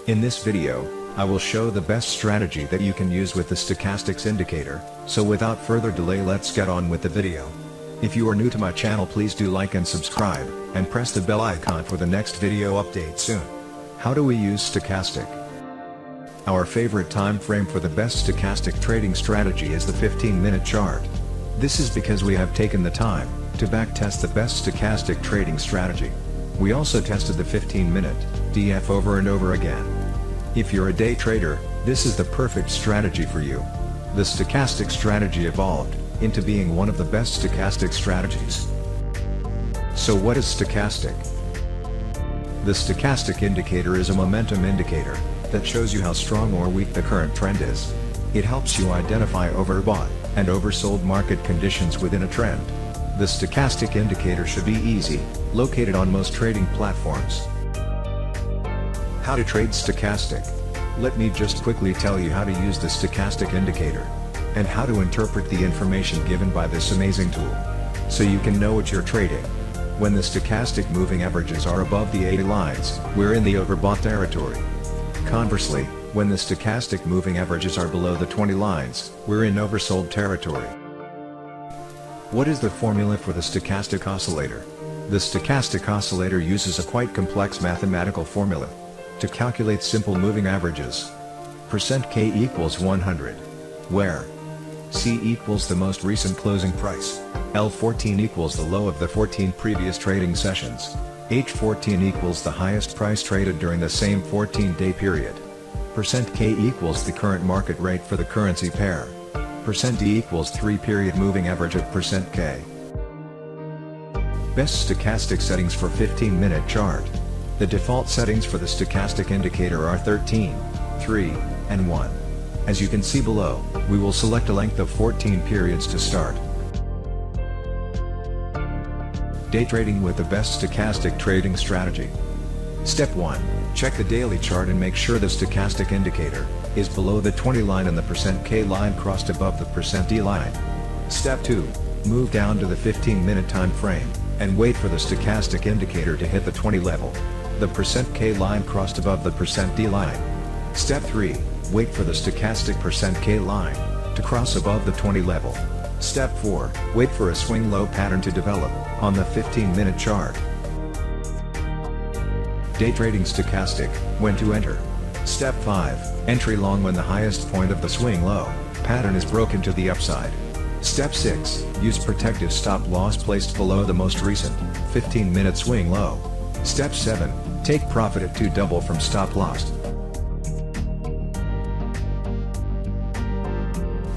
In this video, I will show the best strategy that you can use with the stochastics indicator, so without further delay let's get on with the video. If you are new to my channel please do like and subscribe, and press the bell icon for the next video update soon. How do we use stochastic? Our favorite time frame for the best stochastic trading strategy is the 15-minute chart. This is because we have taken the time to backtest the best stochastic trading strategy. We also tested the 15-minute DF over and over again. If you're a day trader, this is the perfect strategy for you. The stochastic strategy evolved into being one of the best stochastic strategies. So what is stochastic? The stochastic indicator is a momentum indicator that shows you how strong or weak the current trend is. It helps you identify overbought and oversold market conditions within a trend. The stochastic indicator should be easy, located on most trading platforms. How to trade stochastic? Let me just quickly tell you how to use the stochastic indicator, and how to interpret the information given by this amazing tool, so you can know what you're trading. When the stochastic moving averages are above the 80 lines, we're in the overbought territory. Conversely, when the stochastic moving averages are below the 20 lines, we're in oversold territory. What is the formula for the stochastic oscillator? The stochastic oscillator uses a quite complex mathematical formula to calculate simple moving averages. %K equals 100, where C equals the most recent closing price, L14 equals the low of the 14 previous trading sessions, H14 equals the highest price traded during the same 14-day period, %K equals the current market rate for the currency pair, %D equals 3-period moving average of %K. Best stochastic settings for 15-minute chart. The default settings for the stochastic indicator are 13, 3, and 1. As you can see below, we will select a length of 14 periods to start. Day trading with the best stochastic trading strategy. Step 1. Check the daily chart and make sure the stochastic indicator is below the 20 line and the %K line crossed above the %D line. Step 2. Move down to the 15-minute time frame, and wait for the stochastic indicator to hit the 20 level. The %K line crossed above the %D line. Step 3. Wait for the stochastic %K line to cross above the 20 level. Step 4. Wait for a swing low pattern to develop on the 15-minute chart. Day trading stochastic, when to enter. Step 5. Entry long when the highest point of the swing low pattern is broken to the upside. Step 6. Use protective stop loss placed below the most recent 15-minute swing low. Step 7. Take profit at 2 double from stop loss.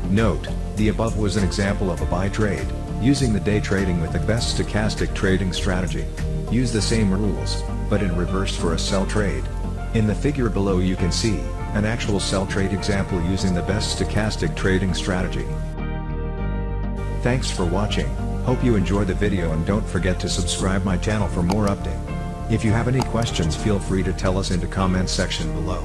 Note, the above was an example of a buy trade, using the day trading with the best stochastic trading strategy. Use the same rules, but in reverse for a sell trade. In the figure below you can see an actual sell trade example using the best stochastic trading strategy. Thanks for watching. Hope you enjoy the video and don't forget to subscribe my channel for more update. If you have any questions feel free to tell us in the comment section below.